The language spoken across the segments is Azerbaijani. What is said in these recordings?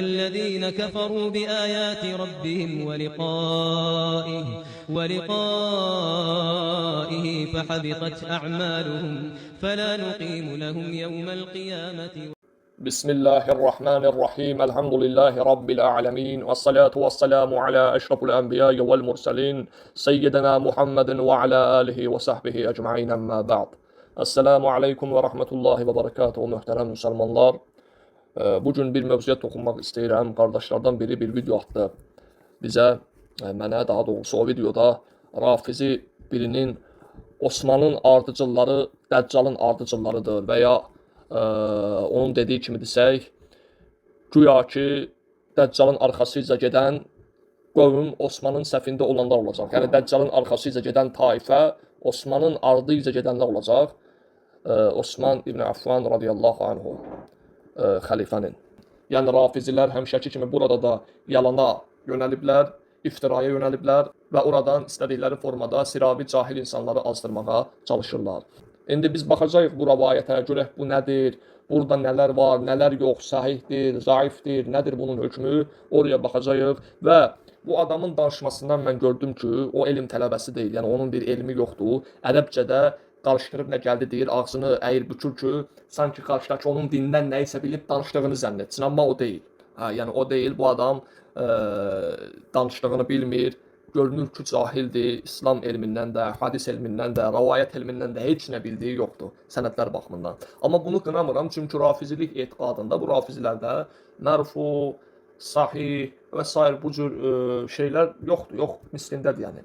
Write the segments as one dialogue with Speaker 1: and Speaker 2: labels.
Speaker 1: الذين كفروا بآيات ربهم ولقائه فحبطت أعمالهم فلا نقيم لهم يوم القيامة.
Speaker 2: بسم الله الرحمن الرحيم الحمد لله رب العالمين والصلاة والسلام على أشرف الأنبياء والمرسلين سيدنا محمد وعلى آله وصحبه أجمعين أما بعد. Esselamu Aleyküm ve Rahmetullahi ve Berekatuhu muhterem Müslümanlar. Bugün bir mövzuya toxunmaq istəyirəm. Qardaşlardan biri bir video atdı bizə, mənə daha doğrusu o videoda Rafizi birinin Osmanın ardıcılları Dəccalın ardıcıllarıdır və ya onun dediyi kimi desək, güya ki Dəccalın arxasıca gedən qövm Osmanın səfində olanlar olacaq. Yəni Dəccalın arxasıca gedən taifə Osmanın ardınca gedənlər olacaq. Osman İbn Affan radiyallahu anhu xəlifənin. Yəni Rafizilər həmişəki kimi burada da yalana yönəliblər, iftiraya yönəliblər və oradan istədikləri formada siravi cahil insanları azdırmağa çalışırlar. İndi biz baxacağıq bu rəvayətə, görək bu nədir, burada nələr var, nələr yox, sahihdir, zəifdir, nədir bunun hökmü, oraya baxacağıq və bu adamın danışmasından mən gördüm ki, o elm tələbəsi deyil, yəni onun bir elmi yoxdur. Ərəbcədə qarışdırıb nə gəldi deyir, ağzını əyir bükür ki, sanki qarşıdakı onun dinindən nəyisə bilib danışdığını zənn etsin, amma o deyil. Yəni o deyil, bu adam danışdığını bilmir, görünür ki, cahildir, İslam elmindən də, hadis elmindən də, rəvayət elmindən də heç nə bildiyi yoxdur, sənədlər baxımından. Amma bunu qınamıram, çünki rafizilik etiqadında, bu rafizilərdə mərfu, sahih və s. bu cür şeylər yoxdur, yox mislindədir yəni.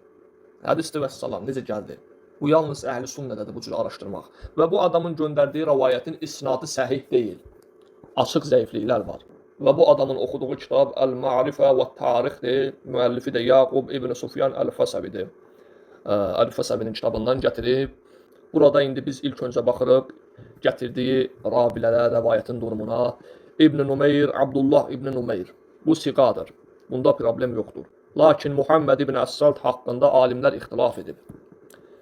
Speaker 2: Hədisdir və salam, necə gəldi? Bu yalnız əhl-i sünnədədir bu cür araşdırmaq. Və bu adamın göndərdiyi rəvayətin isnadı səhih deyil. Açıq zəifliklər var. Və bu adamın oxuduğu kitab Əl-Ma'rifə və Tarixdir. Müəllifi də Yaqub İbn Sufyan Əl-Fəsəvidir. Əl-Fəsəvinin kitabından gətirib. Burada indi biz ilk öncə baxırıq gətirdiyi ravilərə, rəvayətin durumuna. İbn Numeyr, Abdullah İbn Numeyr. Bu siqadır. Bunda problem yoxdur. Lakin Muhammed İbn Əssalt haqqında alimlər ixtilaf edib.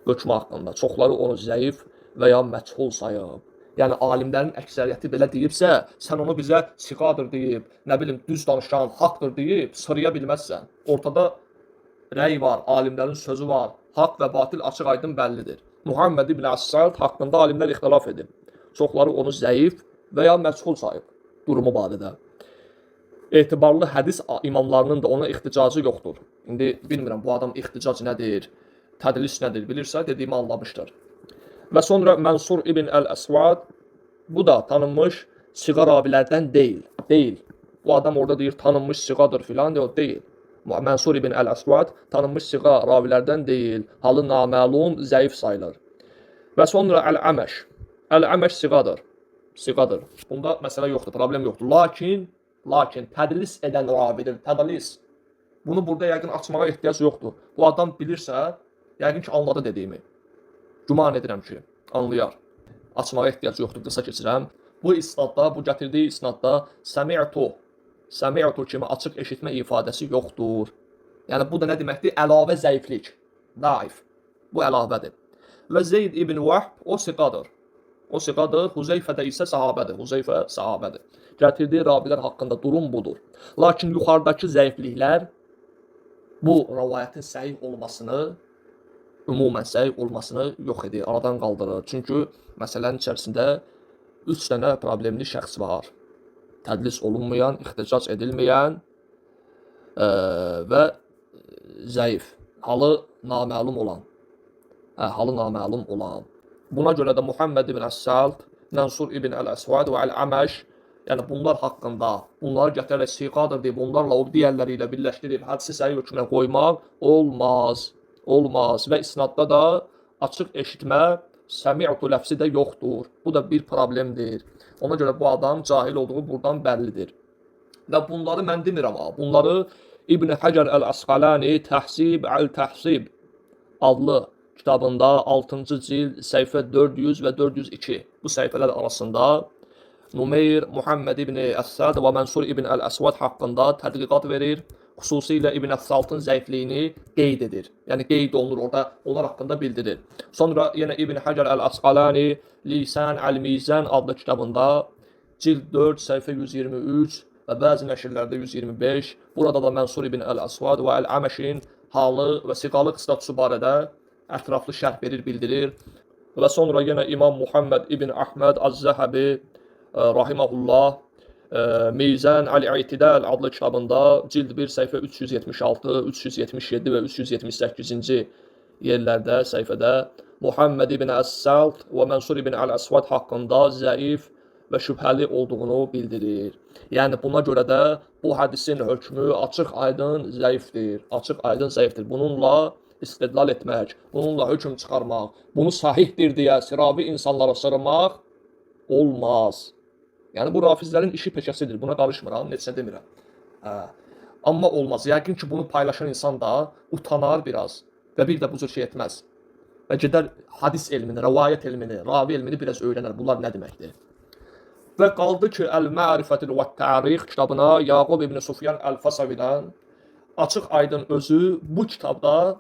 Speaker 2: Hökmü haqqında. Çoxları onu zəif və ya məchul sayıb. Yəni alimlərin əksəriyyəti belə deyibsə, sən onu bizə siqadır deyib, nə bilim düz danışan, haqdır deyib, sıraya bilməzsən. Ortada rəy var, alimlərin sözü var, haqq və batil açıq aydın bəllidir. Muhammed İbn Əssalt haqqında alimlər ixtilaf edib. Çoxları onu zəif və ya məchul sayıb durumu barədə. Etibarlı hədis imamlarının da ona ixticacı yoxdur. İndi bilmirəm bu adam ixticac nədir, tədlis nədir bilirsə dediyimi anlamışdır. Və sonra Mənsur İbn Əl-Əsvad, bu da tanınmış siğa ravilərdən deyil. Bu adam orada deyir tanınmış siğadır filan, o deyil. Mənsur İbn Əl-Əsvad tanınmış siğa ravilərdən deyil, halı naməlum, zəif sayılır. Və sonra Əl-Əməş. Əl-Əməş siğadır. Bunda məsələ yoxdur, problem yoxdur. Lakin tədlis edən ravidir, tədlis. Bunu burada yəqin açmağa ehtiyac yoxdur. Bu adam bilirsə, yəqin ki anladı dediyimi. Güman edirəm ki, anlayar. Açmağa ehtiyac yoxdur, qısa keçirəm. Bu isnadda, bu gətirdiyi isnadda səmi'tu kimi açıq eşitmə ifadəsi yoxdur. Yəni bu da nə deməkdir? Əlavə zəiflik, daif. Bu əlavədir. Və Zeyd ibn Vahb, o siqadır. Huzeyfə də isə sahabədir. Gətirdiyi ravilər haqqında durum budur. Lakin yuxarıdakı zəifliklər bu rəvayətin səhih olmasını, ümumən səhih olmasını yox edir, aradan qaldırır. Çünki məsələnin içərisində 3 dənə problemli şəxs var. Tədlis olunmayan, ixticac edilməyən və zəif, halı naməlum olan. Buna görə də Muhammed İbn Əssalt, Mənsur İbn Əl-Əsvad və Əl-Əməş, yəni bunlar haqqında, bunları gətirərək siqadır deyib, onlarla o digərləri ilə birləşdirib, hədisi səhih hökmünə qoymaq olmaz. Və isnadda da açıq eşitmə, səmi'tu ləfsi də yoxdur. Bu da bir problemdir. Ona görə bu adam cahil olduğu buradan bəllidir. Və bunları mən demirəm, bunları İbn Həcər Əl-Əsqalani Təhsib Əl-Təhsib adlı kitabında 6-cı cild səhifə 400 və 402 bu səhifələr arasında Numeyr, Muhammed İbn Əssad və Mənsur İbn Əl-Əsvad haqqında tədqiqat verir. Xüsusilə İbn Əssaltın zəifliyini qeyd edir. Yəni qeyd olunur orada, onlar haqqında bildirir. Sonra yenə İbn Həcər Əl-Əsqalani Lisan Əl-Mizan adlı kitabında cild 4 səhifə 123 və bəzi nəşrlərdə 125. Burada da Mənsur ibn Əl-Əsvad və Əl-Əməşin halı və siqalı statusu barədə ətraflı şərh verir, bildirir. Və sonra yenə İmam Muhammed ibn Əhməd Az-Zəhəbi rahimehullah Meyzan Əl-İ'tidal adlı kitabında cild 1 səhifə 376, 377 və 378-ci yerlərdə, səhifədə Muhammed ibn Əs-Salt və Mənsur ibn Əl-Əsvad haqqında zəif və şübhəli olduğunu bildirir. Yəni buna görə də bu hədisin hökmü açıq aydın zəifdir. Açıq aydın zəifdir. Bununla istidlal etmək, bununla hökm çıxarmaq, bunu sahihdir deyə siravi insanlara sırmaq olmaz. Yəni bu rafizlərin işi peşəsidir. Buna qarışmıram, neçə demirəm. Amma olmaz. Yəqin ki bunu paylaşan insan da utanar biraz və bir də bu cür şey etməz. Və gedər hadis elmini, rəvayət elmini, ravi elmini biraz öyrənər. Bunlar nə deməkdir? Və qaldı ki, Əl-Mərifətül və Tərix kitabına Yaqub ibn Sufyan Əl-Fasavidən açıq aydın özü bu kitabda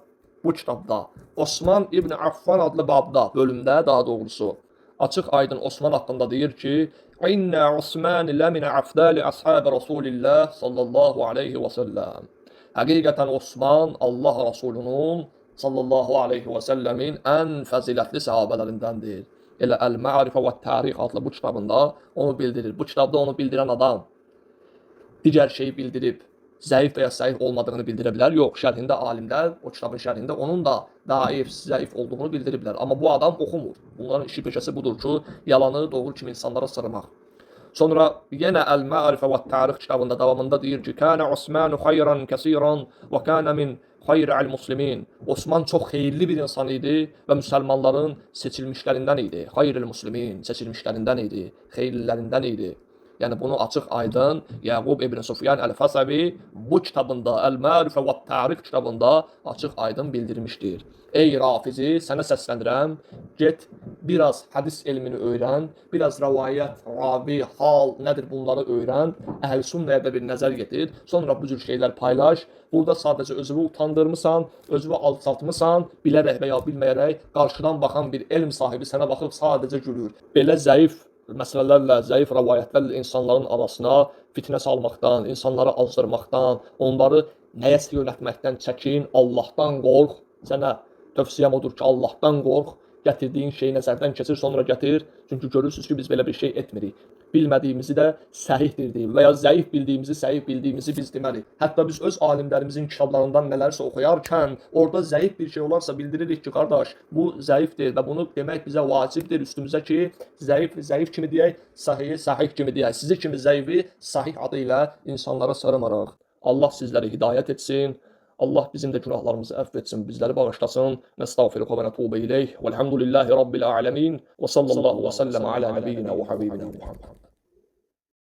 Speaker 2: Osman ibn Affan adlı babda, bölümdə daha doğrusu açıq aydın Osman haqqında deyir ki, İnnə Osman ləminə əfdəli əshəbə Rasulillah sallallahu aleyhi və səlləm. Həqiqətən Osman Allah Rasulunun sallallahu aleyhi və səlləmin ən fəzilətli səhabələrindəndir. Elə Əl-Mərifə və Tərix adlı bu kitabında onu bildirir. Bu kitabda onu bildirən adam digər şeyi bildirib, zəif və ya səhih olmadığını bildirə bilər. Yox, şərhində alimlər, o kitabın şərhində onun da daif, zəif olduğunu bildiriblər. Amma bu adam oxumur. Bunların işi peşəsi budur ki, yalanı doğru kimi insanlara sırmaq. Sonra yenə Əl-Mərifə və Tərix kitabında davamında deyir ki, Kənə Osmanu xayran kəsiran və kənə min xayrə'l muslimin. Osman çox xeyirli bir insan idi və müsəlmanların seçilmişlərindən idi. Xayrə'l muslimin, seçilmişlərindən idi, xeyirlilərindən idi. Yəni bunu açıq aydın Yaqub ibn Sufyan Əl-Fasavi bu kitabında, Əl-Mərifə və Tərix kitabında açıq aydın bildirmişdir. Ey Rafizi, sənə səslənirəm, get biraz hədis elmini öyrən, biraz rəvayət, ravi, hal nədir bunları öyrən, əhl-i sünnəyə də bir nəzər getir, sonra bu cür şeylər paylaş. Burada sadəcə özünü utandırmısan, özünü alçaltmısan, bilərək və ya bilməyərək qarşıdan baxan bir elm sahibi sənə baxıb sadəcə gülür. Belə zəif məsələlərlə, zəif rəvayətlərlə insanların arasına fitnə salmaqdan, insanları azdırmaqdan, onları nəyəsə yönətməkdən çəkin, Allahdan qorx. Sənə tövsiyəm odur ki, Allahdan qorx, gətirdiyin şeyi nəzərdən keçir, sonra gətir. Çünki görürsünüz ki, biz belə bir şey etmirik. Bilmədiyimizi də səhihdir deyil və ya zəif bildiyimizi, səhih bildiyimizi biz demərik. Hətta biz öz alimlərimizin kitablarından nələrsə oxuyarkən, orada zəif bir şey olarsa bildiririk ki, qardaş, bu zəifdir və bunu demək bizə vacibdir üstümüzə ki, zəif kimi deyək, sahih kimi deyək. Sizi kimi zəifi sahih adı ilə insanlara sarımaraq. Allah sizləri hidayət etsin. Allah bizim də günahlarımızı əfv etsin, bizləri bağışlasın. Nəstəğfiruhu və nətubə ileyh. Vəlhamdülillahi rabbil ələmin. Və sallallahu və səlləm alə nəbiyyina və habibina Muhammed.